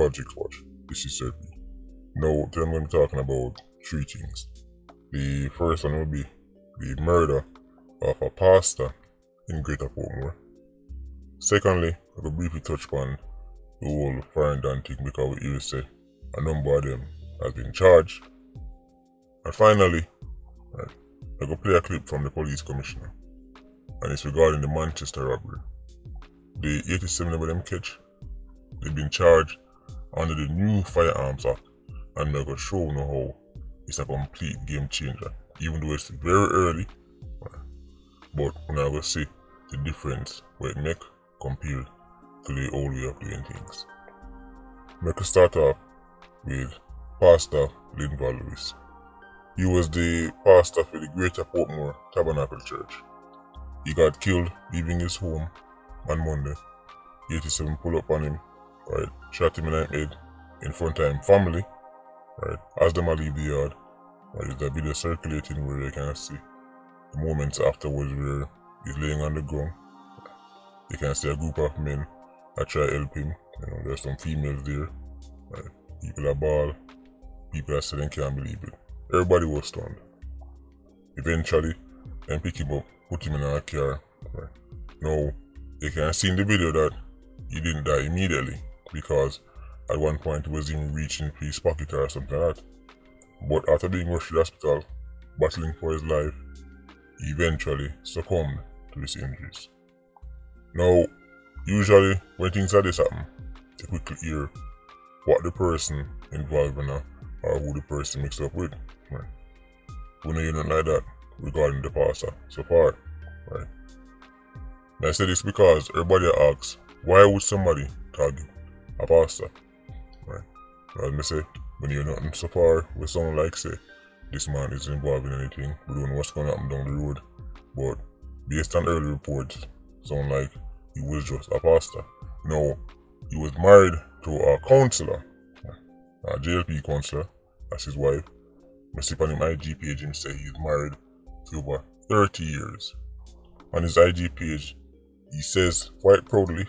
Politricks watch. This is Sir P. Now, today I'm going to be talking about three things. The first one will be the murder of a pastor in Greater Portmore. Secondly, I will briefly touch upon the whole foreign done thing because we hear say a number of them has been charged. And finally, I will play a clip from the police commissioner, and it's regarding the Manchester robbery. The 87 of them catch, they've been charged under the new Firearms Act, and I'm going to show you how it's a complete game changer, even though it's very early, but we're going to see the difference what it make compared to the old way of doing things. I'm going to start off with Pastor Lynval. He was the pastor for the Greater Portmore Tabernacle Church. He got killed leaving his home on Monday. 87 pull up on him, shot him in the head in front of him family, as them leave the yard. There's a video circulating where you can see the moments afterwards where he's laying on the ground. You can see a group of men that try to help him. There's some females there. People are bald. People are saying they can't believe it. Everybody was stunned. Eventually, they pick him up, put him in a car. Now, you can see in the video that he didn't die immediately because at one point he was even reaching for his pocket or something like that. But after being rushed to the hospital, battling for his life, he eventually succumbed to his injuries. Now, usually when things like this happen, you quickly hear what the person involved in or who the person mixed up with. We know nothing like that regarding the pastor so far. And I say this because everybody asks, why would somebody target a pastor? As I say, when you hear nothing so far with someone like say, this man is involved in anything, we don't know what's going to happen down the road. But based on early reports, sound like he was just a pastor. No, he was married to a counselor, a JLP counselor, that's his wife. I see on his IG page him say he's married for over 30 years. On his IG page, he says quite proudly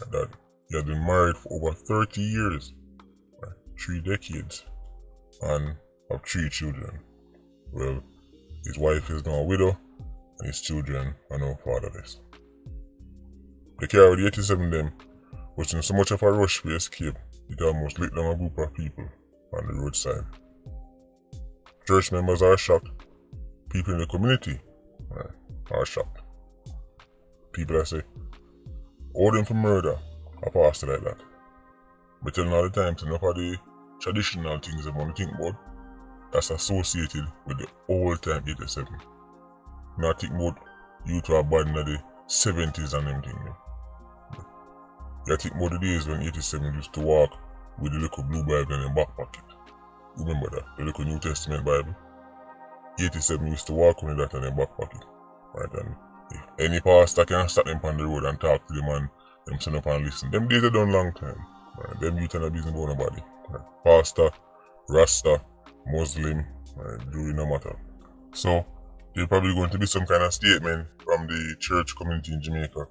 that he has been married for over 30 years, 3 decades, and have 3 children. Well, his wife is now a widow, and his children are now fatherless. The car with the 87 them was in so much of a rush for escape, it almost lit down a group of people on the roadside. Church members are shocked. People in the community are shocked. People that say, hold him for murder, a pastor like that. But telling all the time, enough of the traditional things I want to think about, that's associated with the old time 87. Now I think about you to a band in the 70s and them things. I think about the days when 87 used to walk with the little blue Bible in their back pocket. Remember that? The little New Testament Bible. 87 used to walk with that in their back pocket. And if any pastor can stop them on the road and talk to them and them stand up and listen. Them days are done long time. Them youth and a business about nobody. Pastor, Rasta, Muslim, Jew, no matter. So, there's probably going to be some kind of statement from the church community in Jamaica.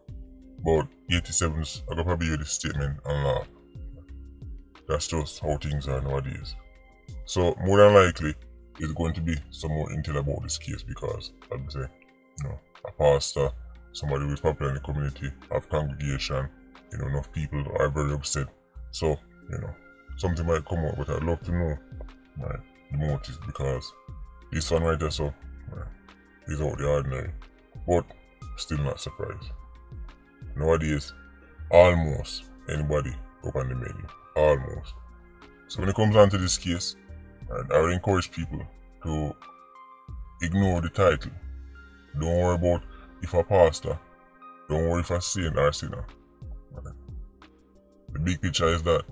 But 87s are going to probably hear this statement and laugh. That's just how things are nowadays. So, more than likely, there's going to be some more intel about this case because, as I say, a pastor, somebody who is popular in the community, have congregation, enough people are very upset. So, something might come out, but I'd love to know the motives because this one right there, so, is out the ordinary. But, still not surprised. Nowadays, almost anybody up on the menu. Almost. So when it comes on to this case, I would encourage people to ignore the title. Don't worry about if a pastor. Don't worry if a saint or a sinner. The big picture is that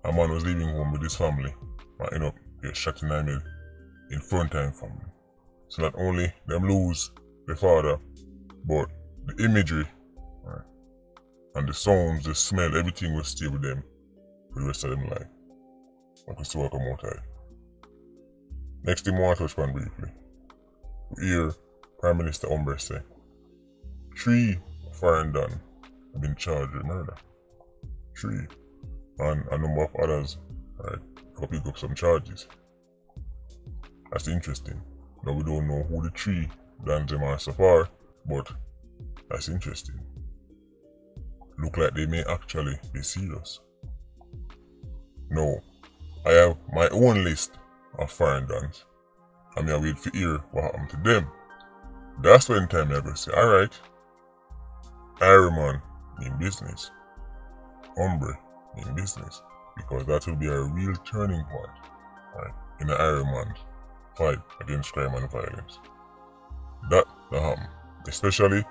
a man was leaving home with his family and ended up get shot in the head in front of his family. So not only them lose the father, but the imagery and the sounds, the smell, everything will stay with them for the rest of them life. I can see what come out of it. Next thing I want to touch on briefly. We hear Prime Minister Umber say 3 foreign done have been charged with murder. 3. and a number of others, right, to pick up some charges. That's interesting. Now we don't know who the three than them are so far, but that's interesting. Look like they may actually be serious. Now, I have my own list of foreign dons. I mean, I wait for hear what happened to them. That's when time I go say, alright, Iron Man in business. Hombre in business. Because that will be a real turning point, right, in the Iron Man's fight against crime and violence. That happen. Especially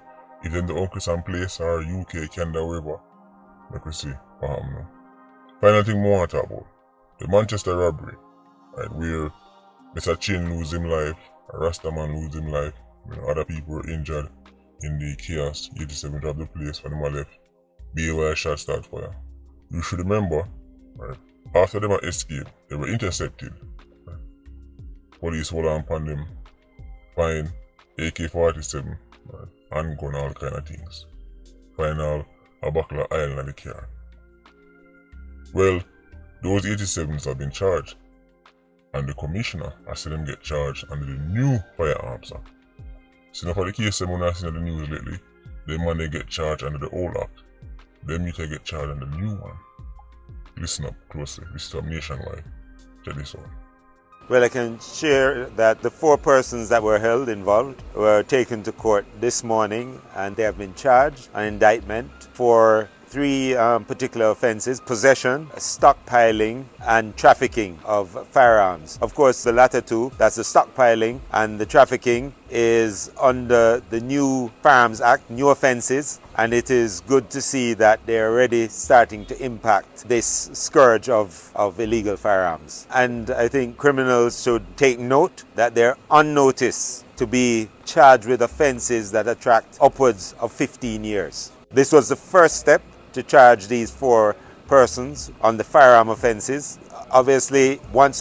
if them the Uncle some place or UK, Canada, wherever. Let me see what happen now. Final thing we want to talk about. The Manchester robbery. Right, where Mr. Chin lose him life, a Rastaman lose him life, other people were injured in the chaos. 87 of the place when they left. BOI shot start fire. You should remember, right, after them escaped, they were intercepted. Right. Police hold on upon them, find AK-47, right, handgun, all kind of things. Find a buckle of iron in the car. Well, those 87s have been charged, and the commissioner has seen them get charged under the new Firearms Act. So now for the case them I've seen in the news lately, them man they get charged under the old act. Them need to get charged under the new one. Listen up closely, this is up nationwide. Check this out. Well, I can share that the 4 persons that were held involved were taken to court this morning, and they have been charged an indictment for 3 particular offences: possession, stockpiling, and trafficking of firearms. Of course, the latter 2, that's the stockpiling and the trafficking, is under the new Firearms Act, new offences, and it is good to see that they're already starting to impact this scourge of illegal firearms. And I think criminals should take note that they're on notice to be charged with offences that attract upwards of 15 years. This was the first step to charge these 4 persons on the firearm offences. Obviously, once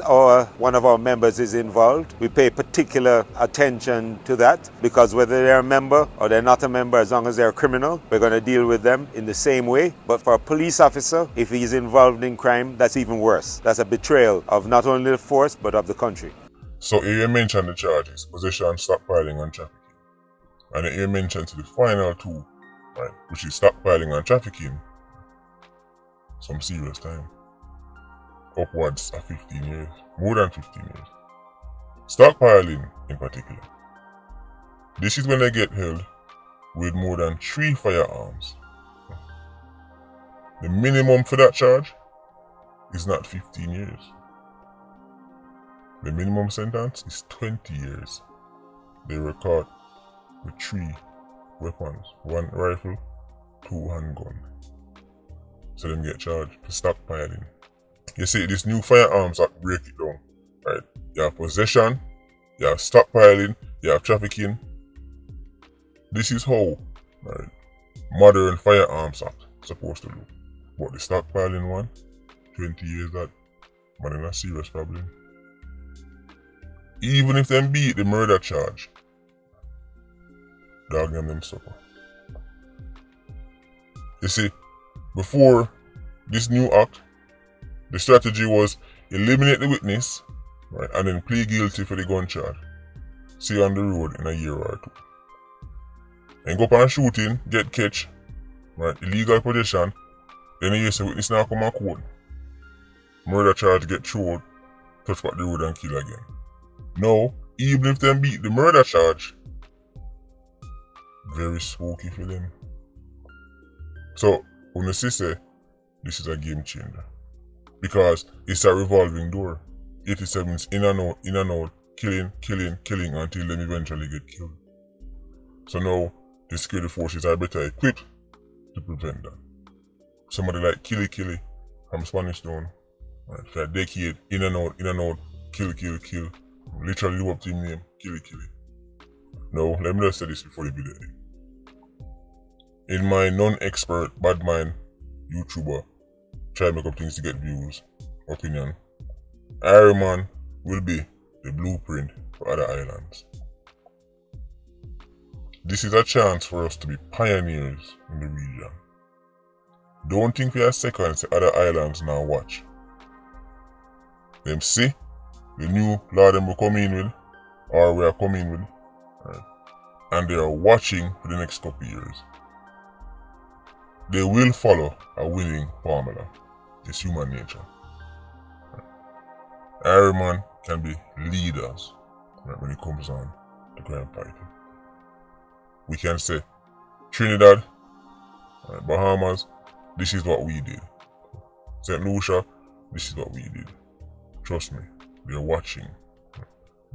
one of our members is involved, we pay particular attention to that, because whether they're a member or they're not a member, as long as they're a criminal, we're going to deal with them in the same way. But for a police officer, if he's involved in crime, that's even worse. That's a betrayal of not only the force, but of the country. So here you mentioned the charges: possession, stockpiling, and trafficking. And here you mentioned to the final 2, right, which is stockpiling and trafficking, some serious time. Upwards of 15 years, more than 15 years. Stockpiling in particular. This is when they get held with more than 3 firearms. The minimum for that charge is not 15 years. The minimum sentence is 20 years. They were caught with 3 weapons: 1 rifle, 2 handgun. So them get charged for stockpiling. You see, this new Firearms Act break it down, right? You have possession, you have stockpiling, you have trafficking. This is how, right, modern Firearms Act is supposed to look. But the stockpiling one, 20 years, that man, is a serious problem. Even if them beat the murder charge, dog them suffer. You see, before this new act, the strategy was eliminate the witness, right, and then plead guilty for the gun charge. See you on the road in a year or 2. And go up on a shooting, get catch, right, illegal possession, then you say witness now come on court. Murder charge get thrown, touch back the road and kill again. Now, even if them beat the murder charge, very spooky for them. So, when you say this is a game changer, because it's a revolving door. 87s in and out, killing until them eventually get killed. So now the security forces are better equipped to prevent that. Somebody like KlLLED from Spanish Town, right, for a decade, in and out, kill. Literally live up to his name, KlLLED. Now, let me just say this before the video ends. In my non-expert, bad mind YouTuber, try to make up things to get views, opinion, Iron Man will be the blueprint for other islands. This is a chance for us to be pioneers in the region. Don't think for a second say other islands now watch. Them see the new law them will come in with, or we are coming with, right? And they are watching for the next couple of years. They will follow a winning formula. It's human nature. Right? Every man can be leaders, right, when it comes on to crime fighting. We can say, Trinidad, right, Bahamas, this is what we did. St. Lucia, this is what we did. Trust me, they're watching.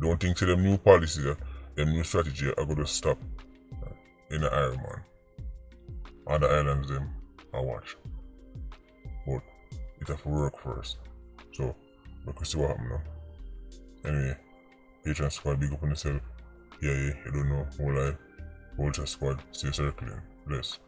Don't think to them new policies, them new strategy are going to stop in the Ironman. Other islands them I watch. But it have to work first. So we can see what happens now. Anyway, Patreon squad, big up on yourself. Yeah, you don't know, whole life. Politricks squad, stay circling. Bless.